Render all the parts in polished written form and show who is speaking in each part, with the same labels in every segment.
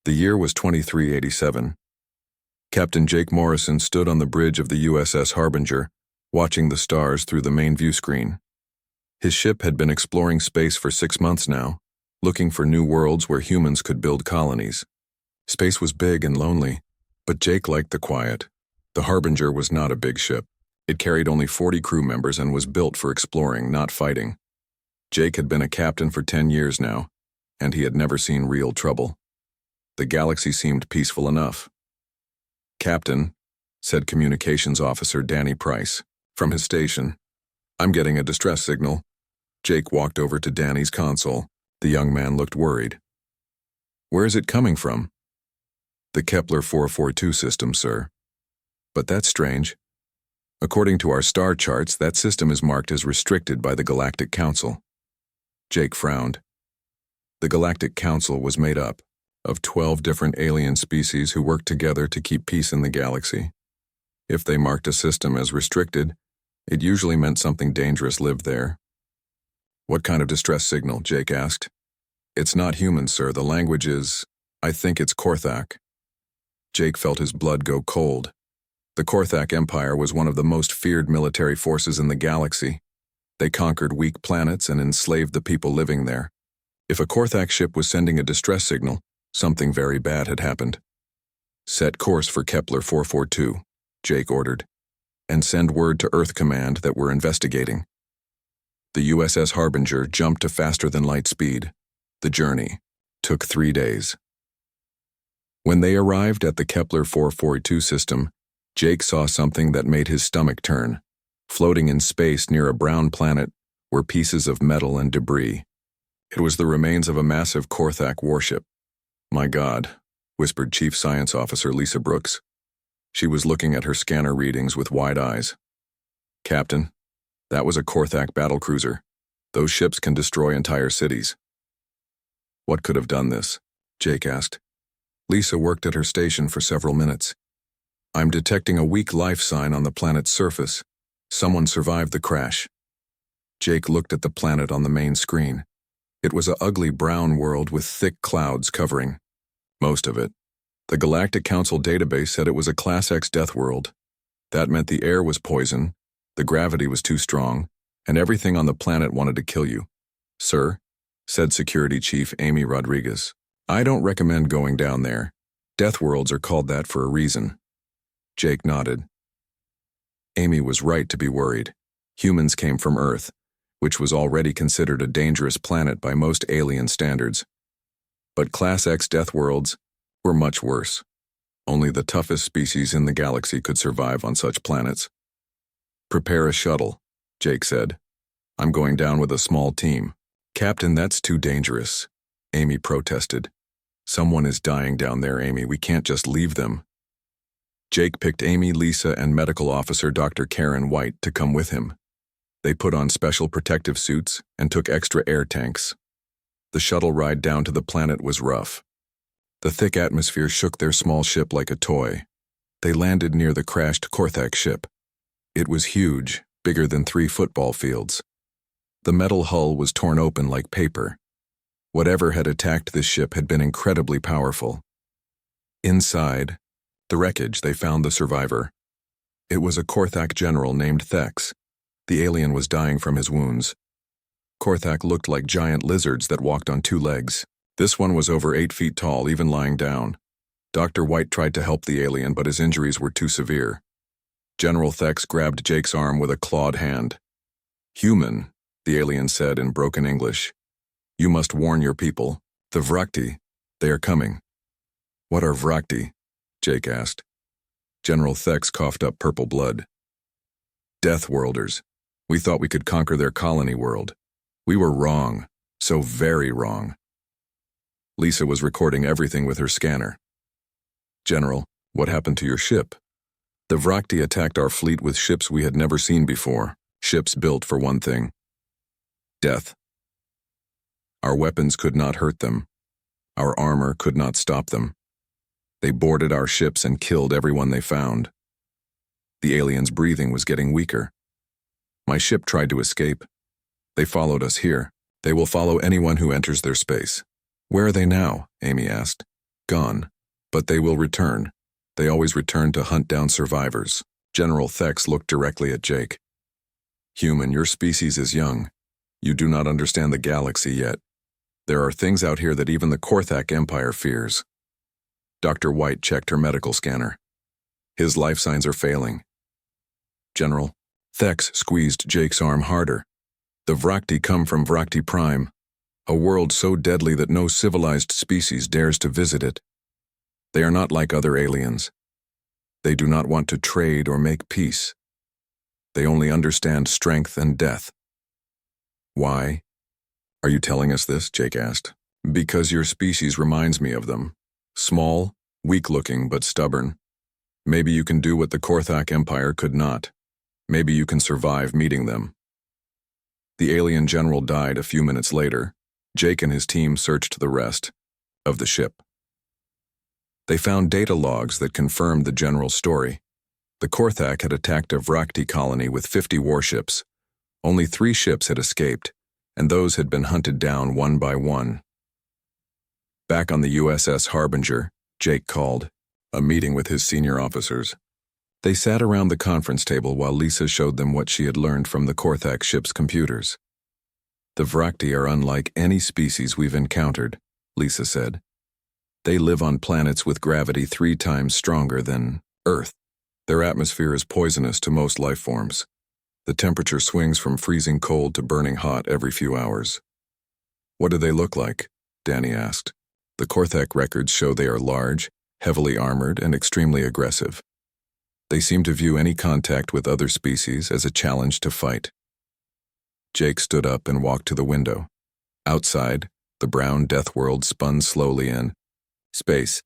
Speaker 1: The year was 2387. Captain Jake Morrison stood on the bridge of the USS Harbinger, watching the stars through the main view screen. His ship had been exploring space for 6 months now, looking for new worlds where humans could build colonies. Space was big and lonely, but Jake liked the quiet. The Harbinger was not a big ship. It carried only 40 crew members and was built for exploring, not fighting. Jake had been a captain for 10 years now, and he had never seen real trouble. The galaxy seemed peaceful enough. "Captain," said Communications Officer Danny Price, from his station, "I'm getting a distress signal." Jake walked over to Danny's console. The young man looked worried. "Where is it coming from?" "The Kepler 442 system, sir." "But that's strange. According to our star charts, that system is marked as restricted by the Galactic Council." Jake frowned. The Galactic Council was made up of 12 different alien species who worked together to keep peace in the galaxy. If they marked a system as restricted, it usually meant something dangerous lived there. "What kind of distress signal?" Jake asked. "It's not human, sir. The language is, I think it's Korthak." Jake felt his blood go cold. The Korthak Empire was one of the most feared military forces in the galaxy. They conquered weak planets and enslaved the people living there. If a Korthak ship was sending a distress signal, something very bad had happened. "Set course for Kepler 442, Jake ordered, "and send word to Earth Command that we're investigating." The USS Harbinger jumped to faster-than-light speed. The journey took 3 days. When they arrived at the Kepler 442 system, Jake saw something that made his stomach turn. Floating in space near a brown planet were pieces of metal and debris. It was the remains of a massive Korthak warship. "My God," whispered Chief Science Officer Lisa Brooks. She was looking at her scanner readings with wide eyes. "Captain, that was a Korthak battlecruiser. Those ships can destroy entire cities." "What could have done this?" Jake asked. Lisa worked at her station for several minutes. "I'm detecting a weak life sign on the planet's surface. Someone survived the crash." Jake looked at the planet on the main screen. It was an ugly brown world with thick clouds covering most of it. The Galactic Council database said it was a Class X death world. That meant the air was poison, the gravity was too strong, and everything on the planet wanted to kill you. "Sir," said Security Chief Amy Rodriguez, "I don't recommend going down there. Death worlds are called that for a reason." Jake nodded. Amy was right to be worried. Humans came from Earth, which was already considered a dangerous planet by most alien standards. But Class X death worlds were much worse. Only the toughest species in the galaxy could survive on such planets. "Prepare a shuttle," Jake said. "I'm going down with a small team." "Captain, that's too dangerous," Amy protested. "Someone is dying down there, Amy. We can't just leave them." Jake picked Amy, Lisa, and Medical Officer Dr. Karen White to come with him. They put on special protective suits and took extra air tanks. The shuttle ride down to the planet was rough. The thick atmosphere shook their small ship like a toy. They landed near the crashed Korthak ship. It was huge, bigger than 3 football fields. The metal hull was torn open like paper. Whatever had attacked this ship had been incredibly powerful. Inside the wreckage, they found the survivor. It was a Korthak general named Thex. The alien was dying from his wounds. Korthak looked like giant lizards that walked on 2 legs. This one was over 8 feet tall, even lying down. Dr. White tried to help the alien, but his injuries were too severe. General Thex grabbed Jake's arm with a clawed hand. "Human," the alien said in broken English. "You must warn your people. The Vrakti, they are coming." "What are Vrakti?" Jake asked. General Thex coughed up purple blood. "Deathworlders. We thought we could conquer their colony world. We were wrong, so very wrong." Lisa was recording everything with her scanner. "General, what happened to your ship?" "The Vrakti attacked our fleet with ships we had never seen before. Ships built for one thing: death. Our weapons could not hurt them. Our armor could not stop them. They boarded our ships and killed everyone they found. The aliens' breathing was getting weaker. My ship tried to escape. They followed us here. They will follow anyone who enters their space." "Where are they now?" Amy asked. Gone. But they will return. They always return to hunt down survivors. General Thex looked directly at Jake. Human, your species is young. You do not understand the galaxy yet. There are things out here that even the Korthak Empire fears. Dr. White checked her medical scanner. His life signs are failing. General. Thex squeezed Jake's arm harder. The Vrakti come from Vrakti Prime, a world so deadly that no civilized species dares to visit it. They are not like other aliens. They do not want to trade or make peace. They only understand strength and death. Why? Are you telling us this? Jake asked. Because your species reminds me of them. Small, weak-looking, but stubborn. Maybe you can do what the Korthak Empire could not. Maybe you can survive meeting them. The alien general died a few minutes later. Jake and his team searched the rest of the ship. They found data logs that confirmed the general's story. The Korthak had attacked a Vrakti colony with 50 warships. Only 3 ships had escaped, and those had been hunted down one by one. Back on the USS Harbinger, Jake called a meeting with his senior officers. They sat around the conference table while Lisa showed them what she had learned from the Korthak ship's computers. The Vrakti are unlike any species we've encountered, Lisa said. They live on planets with gravity 3 times stronger than Earth. Their atmosphere is poisonous to most life forms. The temperature swings from freezing cold to burning hot every few hours. What do they look like? Danny asked. The Korthak records show they are large, heavily armored, and extremely aggressive. They seem to view any contact with other species as a challenge to fight. Jake stood up and walked to the window. Outside, the brown death world spun slowly in space.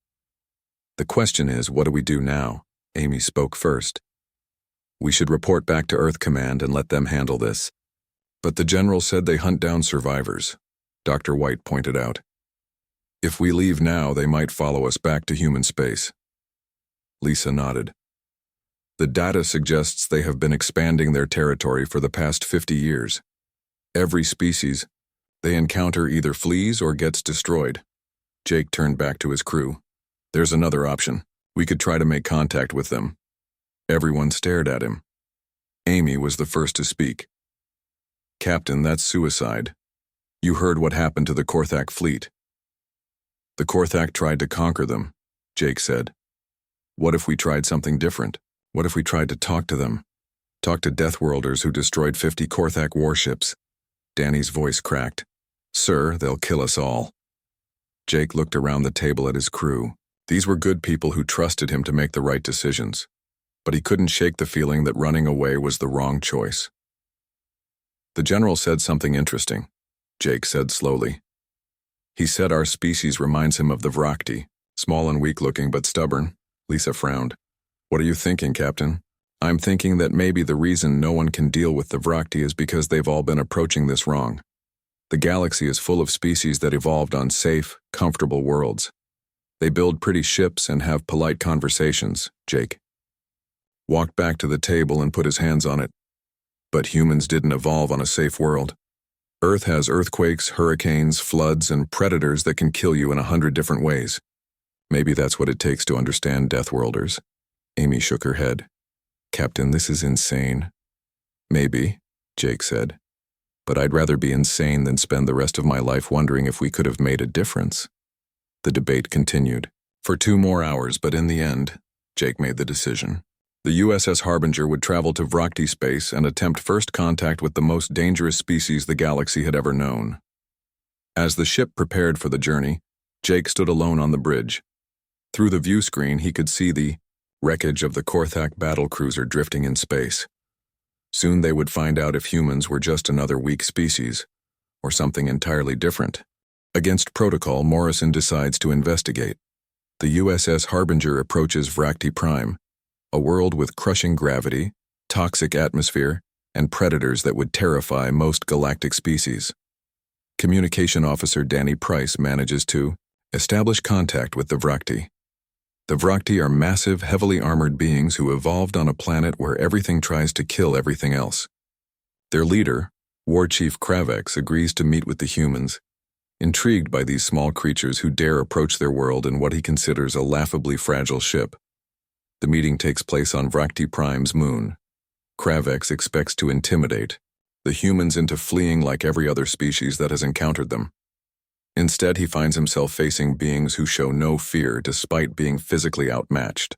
Speaker 1: The question is, what do we do now? Amy spoke first. We should report back to Earth Command and let them handle this. But the general said they hunt down survivors, Dr. White pointed out. If we leave now, they might follow us back to human space. Lisa nodded. The data suggests they have been expanding their territory for the past 50 years. Every species they encounter either flees or gets destroyed. Jake turned back to his crew. There's another option. We could try to make contact with them. Everyone stared at him. Amy was the first to speak. Captain, that's suicide. You heard what happened to the Korthak fleet. The Korthak tried to conquer them, Jake said. What if we tried something different? What if we tried to talk to them? Talk to Deathworlders who destroyed 50 Korthak warships. Danny's voice cracked. Sir, they'll kill us all. Jake looked around the table at his crew. These were good people who trusted him to make the right decisions. But he couldn't shake the feeling that running away was the wrong choice. The general said something interesting, Jake said slowly. He said our species reminds him of the Vrakti, small and weak-looking but stubborn. Lisa frowned. What are you thinking, Captain? I'm thinking that maybe the reason no one can deal with the Vrakti is because they've all been approaching this wrong. The galaxy is full of species that evolved on safe, comfortable worlds. They build pretty ships and have polite conversations, Jake walked back to the table and put his hands on it. But humans didn't evolve on a safe world. Earth has earthquakes, hurricanes, floods, and predators that can kill you in 100 different ways. Maybe that's what it takes to understand Deathworlders. Amy shook her head. Captain, this is insane. Maybe, Jake said. But I'd rather be insane than spend the rest of my life wondering if we could have made a difference. The debate continued. For 2 more hours, but in the end, Jake made the decision. The USS Harbinger would travel to Vrakti space and attempt first contact with the most dangerous species the galaxy had ever known. As the ship prepared for the journey, Jake stood alone on the bridge. Through the view screen, he could see the wreckage of the Korthak battlecruiser drifting in space. Soon they would find out if humans were just another weak species, or something entirely different. Against protocol, Morrison decides to investigate. The USS Harbinger approaches Vrakti Prime, a world with crushing gravity, toxic atmosphere, and predators that would terrify most galactic species. Communication Officer Danny Price manages to establish contact with the Vrakti. The Vrakti are massive, heavily armored beings who evolved on a planet where everything tries to kill everything else. Their leader, War Chief Kravex, agrees to meet with the humans, intrigued by these small creatures who dare approach their world in what he considers a laughably fragile ship. The meeting takes place on Vrakti Prime's moon. Kravex expects to intimidate the humans into fleeing like every other species that has encountered them. Instead, he finds himself facing beings who show no fear despite being physically outmatched.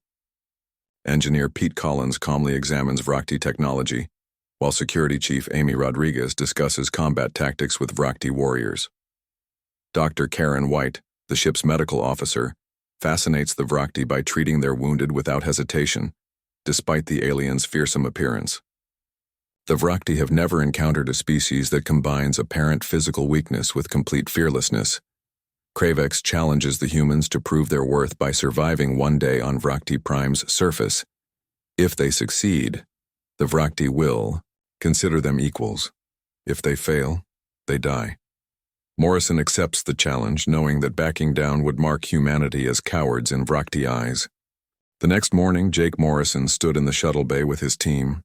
Speaker 1: Engineer Pete Collins calmly examines Vrakti technology, while Security Chief Amy Rodriguez discusses combat tactics with Vrakti warriors. Dr. Karen White, the ship's medical officer, fascinates the Vrakti by treating their wounded without hesitation, despite the aliens' fearsome appearance. The Vrakti have never encountered a species that combines apparent physical weakness with complete fearlessness. Kravex challenges the humans to prove their worth by surviving one day on Vrakti Prime's surface. If they succeed, the Vrakti will consider them equals. If they fail, they die. Morrison accepts the challenge, knowing that backing down would mark humanity as cowards in Vrakti eyes. The next morning, Jake Morrison stood in the shuttle bay with his team.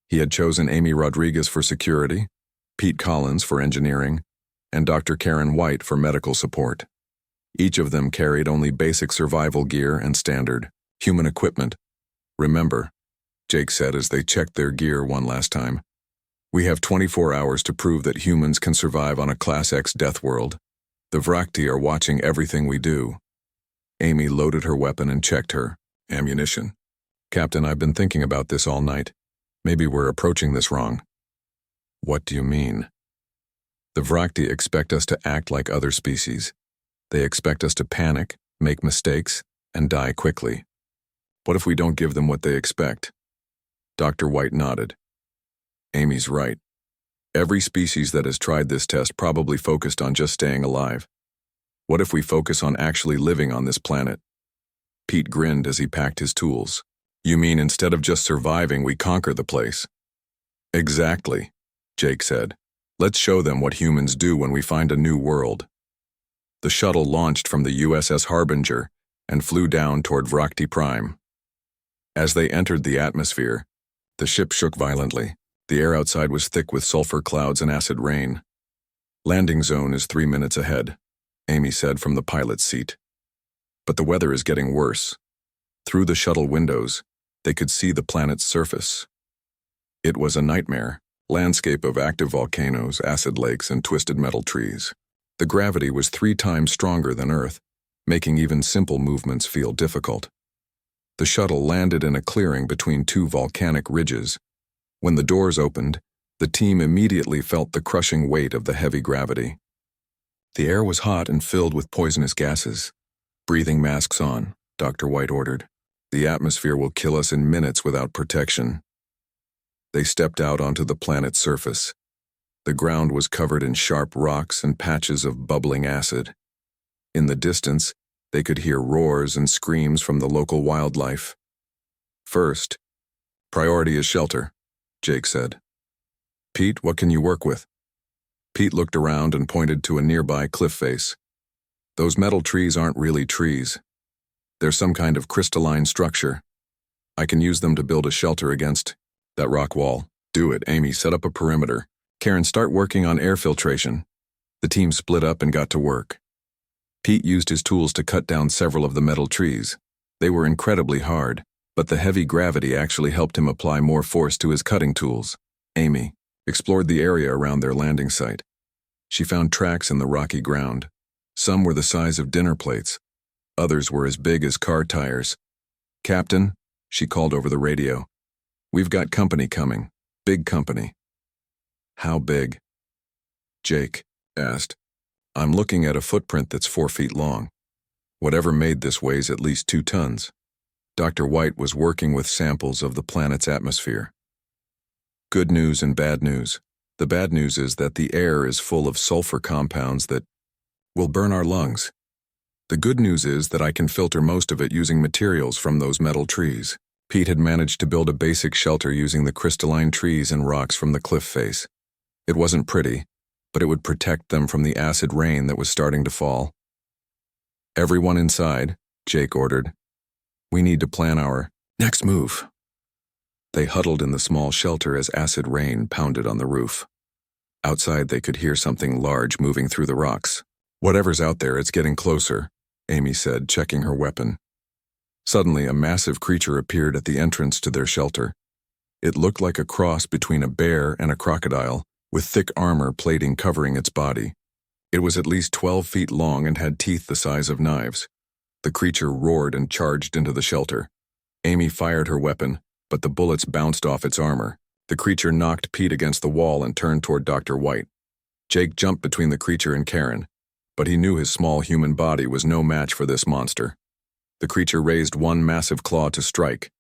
Speaker 1: He had chosen Amy Rodriguez for security, Pete Collins for engineering, and Dr. Karen White for medical support. Each of them carried only basic survival gear and standard human equipment. "Remember," Jake said as they checked their gear one last time, "we have 24 hours to prove that humans can survive on a Class X death world. The Vrakti are watching everything we do." Amy loaded her weapon and checked her ammunition. "Captain, I've been thinking about this all night. Maybe we're approaching this wrong." "What do you mean?" "The Vrakti expect us to act like other species. They expect us to panic, make mistakes, and die quickly. What if we don't give them what they expect?" Dr. White nodded. "Amy's right. Every species that has tried this test probably focused on just staying alive. What if we focus on actually living on this planet?" Pete grinned as he packed his tools. "You mean instead of just surviving, we conquer the place?" "Exactly," Jake said. "Let's show them what humans do when we find a new world." The shuttle launched from the USS Harbinger and flew down toward Vrakti Prime. As they entered the atmosphere, the ship shook violently. The air outside was thick with sulfur clouds and acid rain. "Landing zone is 3 minutes ahead," Amy said from the pilot's seat. "But the weather is getting worse." Through the shuttle windows, they could see the planet's surface. It was a nightmare, landscape of active volcanoes, acid lakes, and twisted metal trees. The gravity was 3 times stronger than Earth, making even simple movements feel difficult. The shuttle landed in a clearing between 2 volcanic ridges. When the doors opened, the team immediately felt the crushing weight of the heavy gravity. The air was hot and filled with poisonous gases. "Breathing masks on," Dr. White ordered. "The atmosphere will kill us in minutes without protection." They stepped out onto the planet's surface. The ground was covered in sharp rocks and patches of bubbling acid. In the distance, they could hear roars and screams from the local wildlife. "First, priority is shelter," Jake said. "Pete, what can you work with?" Pete looked around and pointed to a nearby cliff face. "Those metal trees aren't really trees. They're some kind of crystalline structure. I can use them to build a shelter against that rock wall." "Do it, Amy. Set up a perimeter. Karen, start working on air filtration." The team split up and got to work. Pete used his tools to cut down several of the metal trees. They were incredibly hard, but the heavy gravity actually helped him apply more force to his cutting tools. Amy explored the area around their landing site. She found tracks in the rocky ground. Some were the size of dinner plates. Others were as big as car tires. "Captain," she called over the radio, "we've got company coming. Big company." "How big?" Jake asked. "I'm looking at a footprint that's 4 feet long. Whatever made this weighs at least 2 tons. Dr. White was working with samples of the planet's atmosphere. Good news and bad news. The bad news is that the air is full of sulfur compounds that will burn our lungs. The good news is that I can filter most of it using materials from those metal trees." Pete had managed to build a basic shelter using the crystalline trees and rocks from the cliff face. It wasn't pretty, but it would protect them from the acid rain that was starting to fall. "Everyone inside," Jake ordered. "We need to plan our next move." They huddled in the small shelter as acid rain pounded on the roof. Outside they could hear something large moving through the rocks. "Whatever's out there, it's getting closer," Amy said, checking her weapon. Suddenly, a massive creature appeared at the entrance to their shelter. It looked like a cross between a bear and a crocodile, with thick armor plating covering its body. It was at least 12 feet long and had teeth the size of knives. The creature roared and charged into the shelter. Amy fired her weapon, but the bullets bounced off its armor. The creature knocked Pete against the wall and turned toward Dr. White. Jake jumped between the creature and Karen, but he knew his small human body was no match for this monster. The creature raised one massive claw to strike.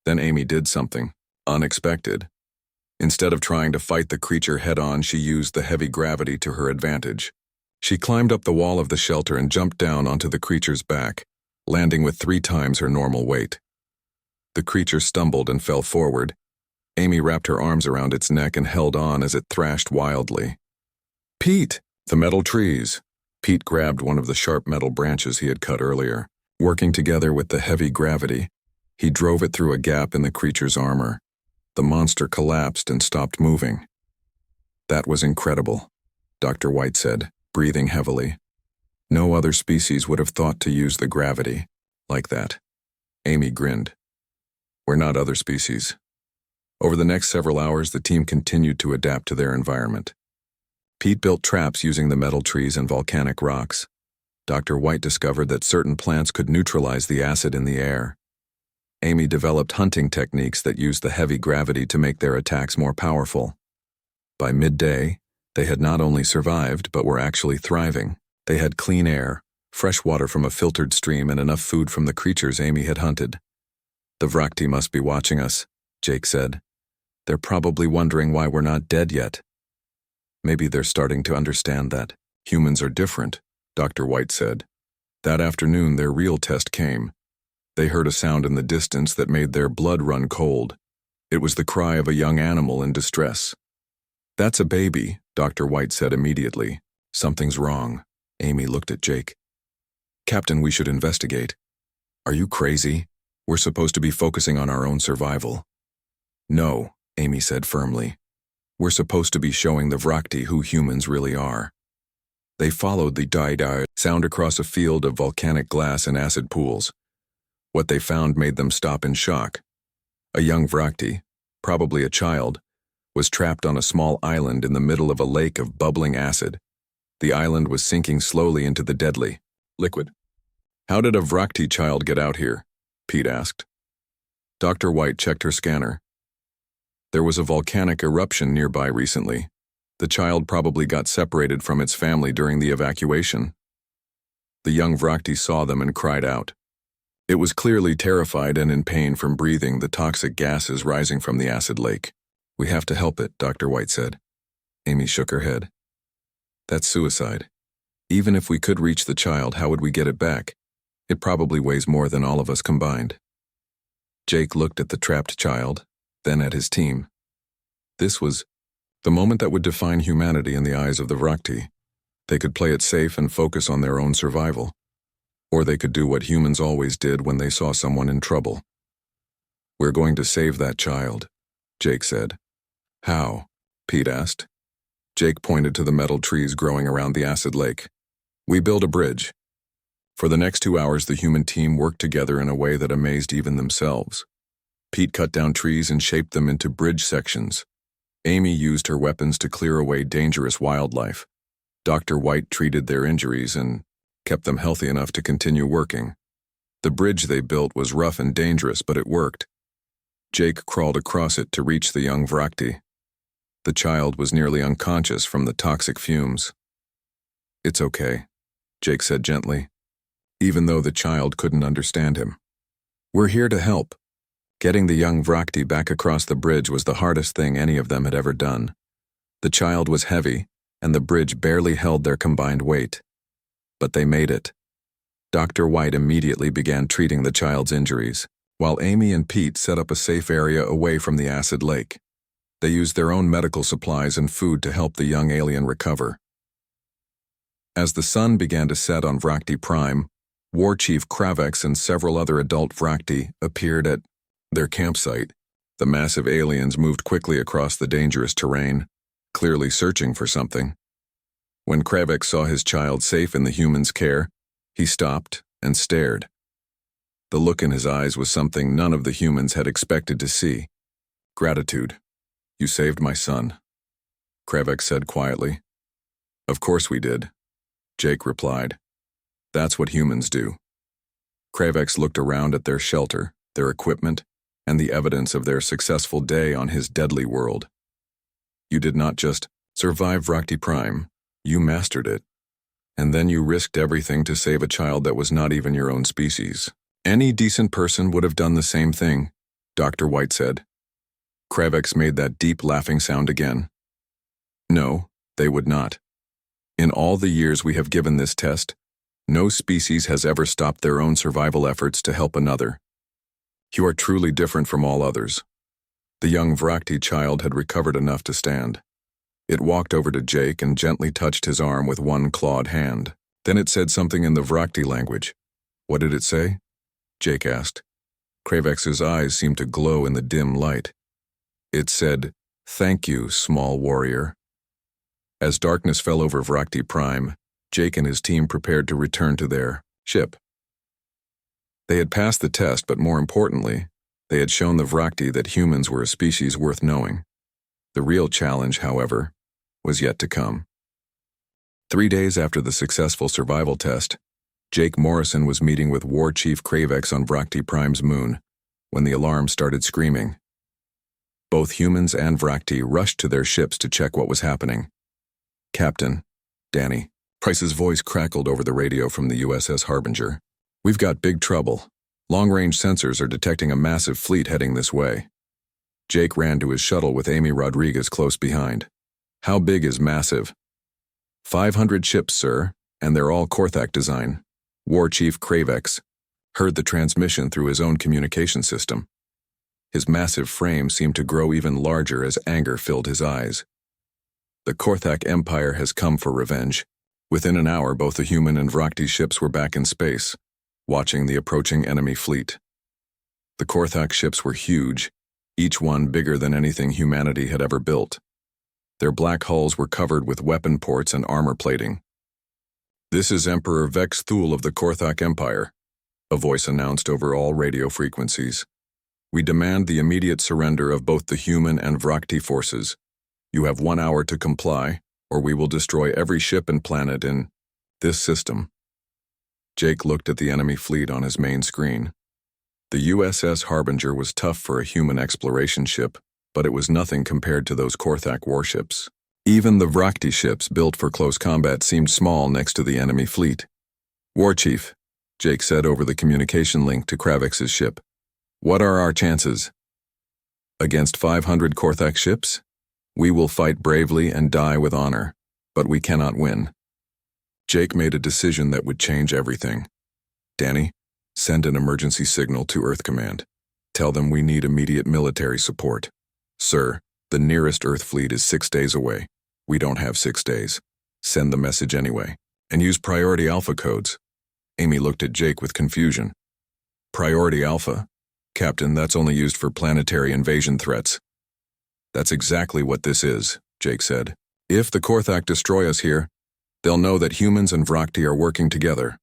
Speaker 1: Then Amy did something unexpected. Instead of trying to fight the creature head-on, she used the heavy gravity to her advantage. She climbed up the wall of the shelter and jumped down onto the creature's back, landing with 3 times her normal weight. The creature stumbled and fell forward. Amy wrapped her arms around its neck and held on as it thrashed wildly. "Pete!" "The metal trees." Pete grabbed one of the sharp metal branches he had cut earlier. Working together with the heavy gravity, he drove it through a gap in the creature's armor. The monster collapsed and stopped moving. "That was incredible," Dr. White said, breathing heavily. "No other species would have thought to use the gravity like that." Amy grinned. "We're not other species." Over the next several hours, the team continued to adapt to their environment. Pete built traps using the metal trees and volcanic rocks. Dr. White discovered that certain plants could neutralize the acid in the air. Amy developed hunting techniques that used the heavy gravity to make their attacks more powerful. By midday, they had not only survived but were actually thriving. They had clean air, fresh water from a filtered stream, and enough food from the creatures Amy had hunted. "The Vrakti must be watching us," Jake said. "They're probably wondering why we're not dead yet." "Maybe they're starting to understand that humans are different," Dr. White said. That afternoon, their real test came. They heard a sound in the distance that made their blood run cold. It was the cry of a young animal in distress. "That's a baby," Dr. White said immediately. "Something's wrong." Amy looked at Jake. "Captain, we should investigate." "Are you crazy? We're supposed to be focusing on our own survival." "No," Amy said firmly. "We're supposed to be showing the Vrakti who humans really are." They followed the die-die sound across a field of volcanic glass and acid pools. What they found made them stop in shock. A young Vrakti, probably a child, was trapped on a small island in the middle of a lake of bubbling acid. The island was sinking slowly into the deadly liquid. "How did a Vrakti child get out here?" Pete asked. Dr. White checked her scanner. "There was a volcanic eruption nearby recently. The child probably got separated from its family during the evacuation." The young Vrakti saw them and cried out. It was clearly terrified and in pain from breathing the toxic gases rising from the acid lake. "We have to help it," Dr. White said. Amy shook her head. "That's suicide. Even if we could reach the child, how would we get it back? It probably weighs more than all of us combined." Jake looked at the trapped child, then at his team. This was the moment that would define humanity in the eyes of the Vrakti. They could play it safe and focus on their own survival. Or they could do what humans always did when they saw someone in trouble. "We're going to save that child," Jake said. "How?" Pete asked. Jake pointed to the metal trees growing around the acid lake. "We build a bridge." For the next 2 hours, the human team worked together in a way that amazed even themselves. Pete cut down trees and shaped them into bridge sections. Amy used her weapons to clear away dangerous wildlife. Dr. White treated their injuries and kept them healthy enough to continue working. The bridge they built was rough and dangerous, but it worked. Jake crawled across it to reach the young Vrakti. The child was nearly unconscious from the toxic fumes. "It's okay," Jake said gently, even though the child couldn't understand him. "We're here to help." Getting the young Vrakti back across the bridge was the hardest thing any of them had ever done. The child was heavy, and the bridge barely held their combined weight. But they made it. Dr. White immediately began treating the child's injuries, while Amy and Pete set up a safe area away from the acid lake. They used their own medical supplies and food to help the young alien recover. As the sun began to set on Vrakti Prime, War Chief Kravex and several other adult Vrakti appeared at their campsite. The massive aliens moved quickly across the dangerous terrain, clearly searching for something. When Kravik saw his child safe in the human's care, he stopped and stared. The look in his eyes was something none of the humans had expected to see. Gratitude. You saved my son, Kravik said quietly. Of course we did, Jake replied. That's what humans do. Kravik looked around at their shelter, their equipment, and the evidence of their successful day on his deadly world. You did not just survive Vrakti Prime, you mastered it. And then you risked everything to save a child that was not even your own species. Any decent person would have done the same thing, Dr. White said. Kravik made that deep laughing sound again. No, they would not. In all the years we have given this test, no species has ever stopped their own survival efforts to help another. You are truly different from all others. The young Vrakti child had recovered enough to stand. It walked over to Jake and gently touched his arm with one clawed hand. Then it said something in the Vrakti language. What did it say? Jake asked. Kravik's eyes seemed to glow in the dim light. It said, "Thank you, small warrior." As darkness fell over Vrakti Prime, Jake and his team prepared to return to their ship. They had passed the test, but more importantly, they had shown the Vrakti that humans were a species worth knowing. The real challenge, however, was yet to come. 3 days after the successful survival test, Jake Morrison was meeting with War Chief Kravik on Vrakti Prime's moon when the alarm started screaming. Both humans and Vrakti rushed to their ships to check what was happening. Captain, Danny, Price's voice crackled over the radio from the USS Harbinger. We've got big trouble. Long-range sensors are detecting a massive fleet heading this way. Jake ran to his shuttle with Amy Rodriguez close behind. How big is massive? 500 ships, sir, and they're all Korthak design. War Chief Kravik heard the transmission through his own communication system. His massive frame seemed to grow even larger as anger filled his eyes. The Korthak Empire has come for revenge. Within an hour, both the human and Vrakti ships were back in space, watching the approaching enemy fleet. The Korthak ships were huge, each one bigger than anything humanity had ever built. Their black hulls were covered with weapon ports and armor plating. This is Emperor Vex Thul of the Korthak Empire, a voice announced over all radio frequencies. We demand the immediate surrender of both the human and Vrakti forces. You have 1 hour to comply, or we will destroy every ship and planet in this system. Jake looked at the enemy fleet on his main screen. The USS Harbinger was tough for a human exploration ship, but it was nothing compared to those Korthak warships. Even the Vrakti ships built for close combat seemed small next to the enemy fleet. War Chief, Jake said over the communication link to Kravik's ship. What are our chances? Against 500 Korthak ships? We will fight bravely and die with honor, but we cannot win. Jake made a decision that would change everything. Danny, send an emergency signal to Earth Command. Tell them we need immediate military support. Sir, the nearest Earth fleet is 6 days away. We don't have 6 days. Send the message anyway. And use Priority Alpha codes. Amy looked at Jake with confusion. Priority Alpha? Captain, that's only used for planetary invasion threats. That's exactly what this is, Jake said. If the Korthak destroy us here, they'll know that humans and Vrakti are working together.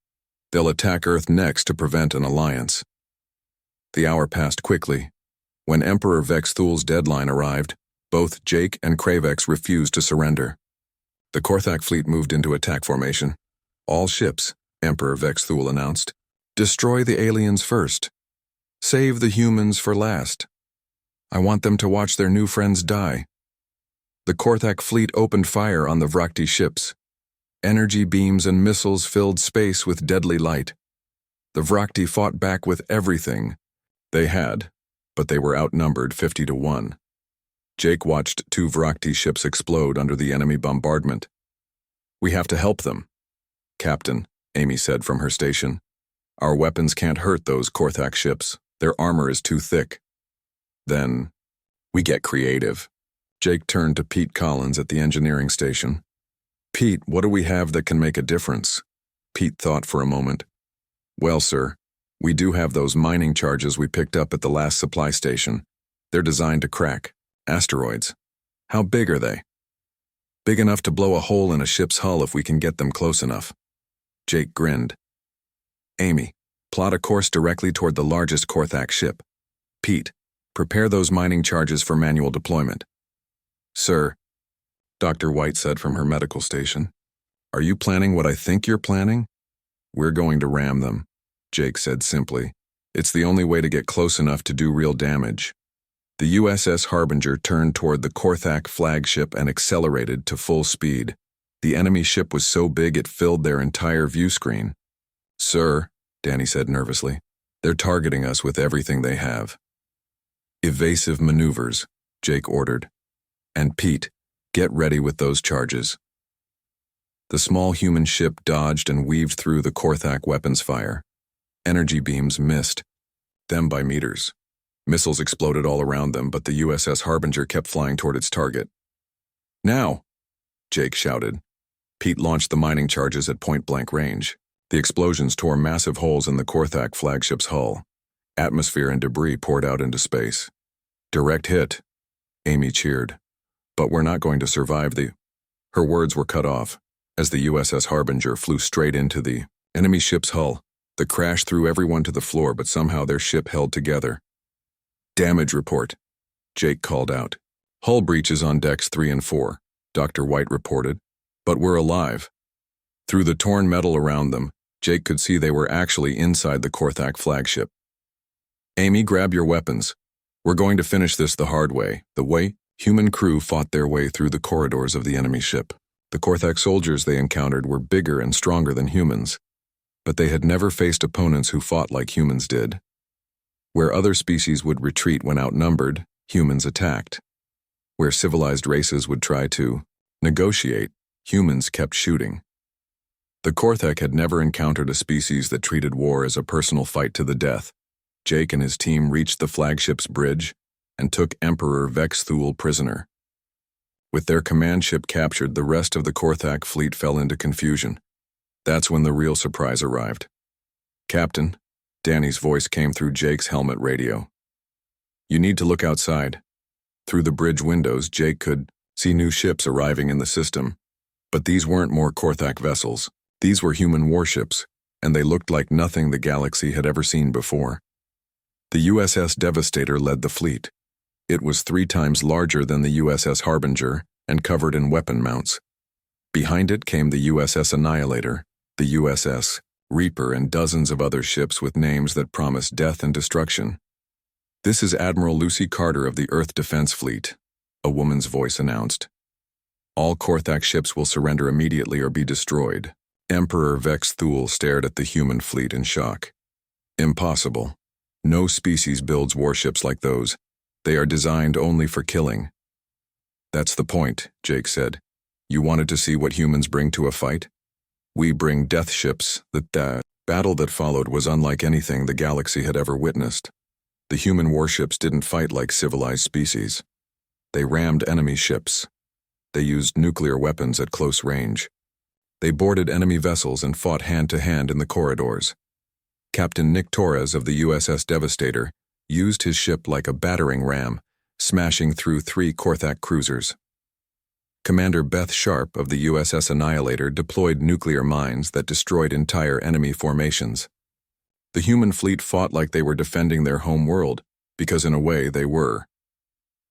Speaker 1: They'll attack Earth next to prevent an alliance. The hour passed quickly. When Emperor Vex Thul's deadline arrived, both Jake and Kravik refused to surrender. The Korthak fleet moved into attack formation. All ships, Emperor Vex Thul announced. Destroy the aliens first. Save the humans for last. I want them to watch their new friends die. The Korthak fleet opened fire on the Vrakti ships. Energy beams and missiles filled space with deadly light. The Vrakti fought back with everything they had, but they were outnumbered 50-1. Jake watched 2 Vrakti ships explode under the enemy bombardment. We have to help them. Captain, Amy said from her station. Our weapons can't hurt those Korthak ships. Their armor is too thick. Then, we get creative. Jake turned to Pete Collins at the engineering station. Pete, what do we have that can make a difference? Pete thought for a moment. Well, sir, we do have those mining charges we picked up at the last supply station. They're designed to crack asteroids. How big are they? Big enough to blow a hole in a ship's hull if we can get them close enough. Jake grinned. Amy, plot a course directly toward the largest Korthak ship. Pete, prepare those mining charges for manual deployment. Sir, Dr. White said from her medical station. Are you planning what I think you're planning? We're going to ram them, Jake said simply. It's the only way to get close enough to do real damage. The USS Harbinger turned toward the Korthak flagship and accelerated to full speed. The enemy ship was so big it filled their entire view screen. Sir, Danny said nervously, they're targeting us with everything they have. Evasive maneuvers, Jake ordered. And Pete, get ready with those charges. The small human ship dodged and weaved through the Korthak weapons fire. Energy beams missed them by meters. Missiles exploded all around them, but the USS Harbinger kept flying toward its target. Now, Jake shouted. Pete launched the mining charges at point-blank range. The explosions tore massive holes in the Korthak flagship's hull. Atmosphere and debris poured out into space. Direct hit, Amy cheered. But we're not going to survive the... Her words were cut off as the USS Harbinger flew straight into the enemy ship's hull. The crash threw everyone to the floor, but somehow their ship held together. Damage report, Jake called out. Hull breaches on decks 3 and 4, Dr. White reported. But we're alive. Through the torn metal around them, Jake could see they were actually inside the Korthak flagship. Amy, grab your weapons. We're going to finish this the hard way, the way human crew fought their way through the corridors of the enemy ship. The Korthak soldiers they encountered were bigger and stronger than humans, but they had never faced opponents who fought like humans did. Where other species would retreat when outnumbered, humans attacked. Where civilized races would try to negotiate, humans kept shooting. The Korthak had never encountered a species that treated war as a personal fight to the death. Jake and his team reached the flagship's bridge and took Emperor Vexthul prisoner. With their command ship captured, the rest of the Korthak fleet fell into confusion. That's when the real surprise arrived. Captain, Danny's voice came through Jake's helmet radio. You need to look outside. Through the bridge windows, Jake could see new ships arriving in the system. But these weren't more Korthak vessels. These were human warships, and they looked like nothing the galaxy had ever seen before. The USS Devastator led the fleet. It was 3 times larger than the USS Harbinger and covered in weapon mounts. Behind it came the USS Annihilator, the USS Reaper, and dozens of other ships with names that promised death and destruction. This is Admiral Lucy Carter of the Earth Defense Fleet, a woman's voice announced. All Korthak ships will surrender immediately or be destroyed. Emperor Vexthul stared at the human fleet in shock. Impossible. No species builds warships like those. They are designed only for killing. That's the point, Jake said. You wanted to see what humans bring to a fight? We bring death ships. The battle that followed was unlike anything the galaxy had ever witnessed. The human warships didn't fight like civilized species. They rammed enemy ships. They used nuclear weapons at close range. They boarded enemy vessels and fought hand-to-hand in the corridors. Captain Nick Torres of the USS Devastator used his ship like a battering ram, smashing through 3 Korthak cruisers. Commander Beth Sharp of the USS Annihilator deployed nuclear mines that destroyed entire enemy formations. The human fleet fought like they were defending their home world, because in a way they were.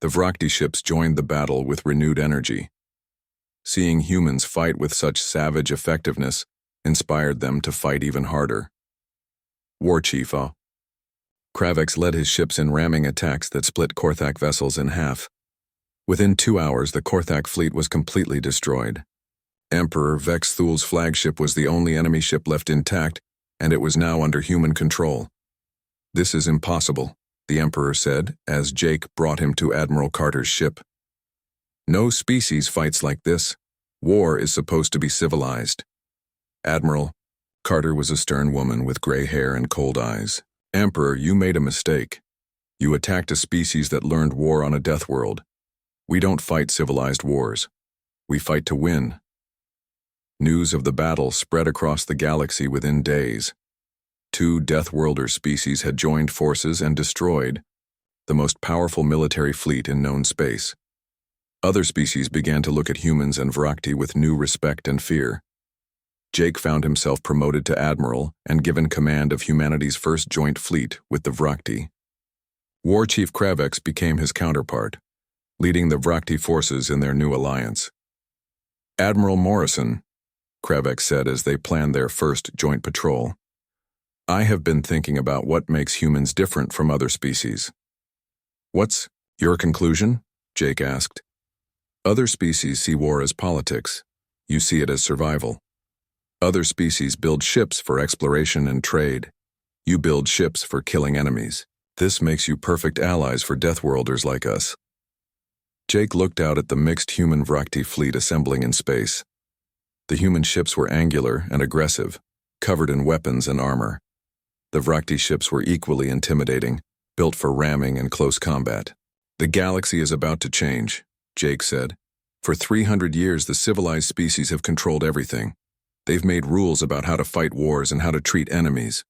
Speaker 1: The Vrakti ships joined the battle with renewed energy. Seeing humans fight with such savage effectiveness inspired them to fight even harder. War Chief Kravex led his ships in ramming attacks that split Korthak vessels in half. Within 2 hours, the Korthak fleet was completely destroyed. Emperor Vexthul's flagship was the only enemy ship left intact, and it was now under human control. This is impossible, the Emperor said, as Jake brought him to Admiral Carter's ship. No species fights like this. War is supposed to be civilized. Admiral, Carter was a stern woman with gray hair and cold eyes. Emperor, you made a mistake. You attacked a species that learned war on a death world. We don't fight civilized wars. We fight to win. News of the battle spread across the galaxy within days. 2 Deathworlder species had joined forces and destroyed the most powerful military fleet in known space. Other species began to look at humans and Vrakti with new respect and fear. Jake found himself promoted to admiral and given command of humanity's first joint fleet with the Vrakti. War Chief Kravex became his counterpart, leading the Vrakti forces in their new alliance. "Admiral Morrison," Kravex said as they planned their first joint patrol, "I have been thinking about what makes humans different from other species." "What's your conclusion?" Jake asked. "Other species see war as politics. You see it as survival. Other species build ships for exploration and trade. You build ships for killing enemies. This makes you perfect allies for Deathworlders like us." Jake looked out at the mixed human Vrakti fleet assembling in space. The human ships were angular and aggressive, covered in weapons and armor. The Vrakti ships were equally intimidating, built for ramming and close combat. "The galaxy is about to change," Jake said. "For 300 years, the civilized species have controlled everything. They've made rules about how to fight wars and how to treat enemies."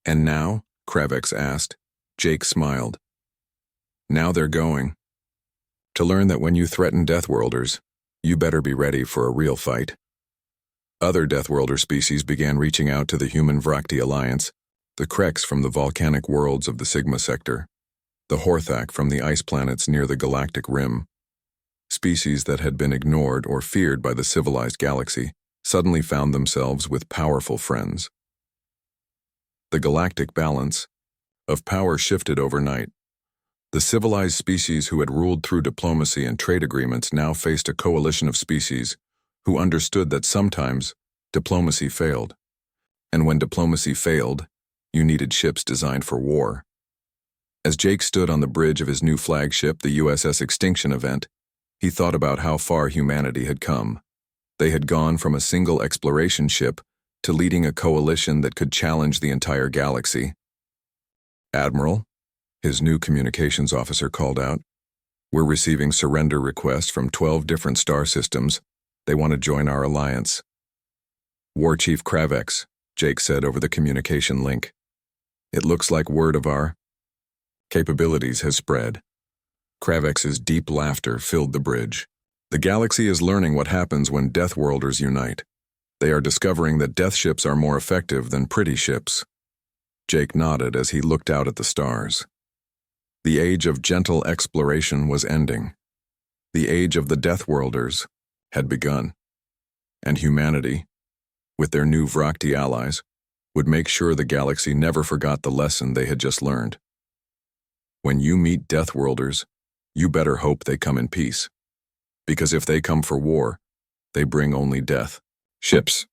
Speaker 1: "And now?" Kravex asked. Jake smiled. "Now they're going to learn that when you threaten Deathworlders, you better be ready for a real fight." Other Deathworlder species began reaching out to the human Vrakti alliance, the Kreks from the volcanic worlds of the Sigma sector, the Horthak from the ice planets near the Galactic Rim. Species that had been ignored or feared by the civilized galaxy suddenly found themselves with powerful friends. The galactic balance of power shifted overnight. The civilized species who had ruled through diplomacy and trade agreements now faced a coalition of species who understood that sometimes diplomacy failed. And when diplomacy failed, you needed ships designed for war. As Jake stood on the bridge of his new flagship, the USS Extinction event, he thought about how far humanity had come. They had gone from a single exploration ship to leading a coalition that could challenge the entire galaxy. "Admiral," his new communications officer called out, "we're receiving surrender requests from 12 different star systems. They want to join our alliance." "War Chief Kravex," Jake said over the communication link. "It looks like word of our capabilities has spread." Kravex's deep laughter filled the bridge. "The galaxy is learning what happens when Deathworlders unite. They are discovering that death ships are more effective than pretty ships." Jake nodded as he looked out at the stars. The age of gentle exploration was ending. The age of the Deathworlders had begun. And humanity, with their new Vrakti allies, would make sure the galaxy never forgot the lesson they had just learned. When you meet Deathworlders, you better hope they come in peace. Because if they come for war, they bring only death. Ships.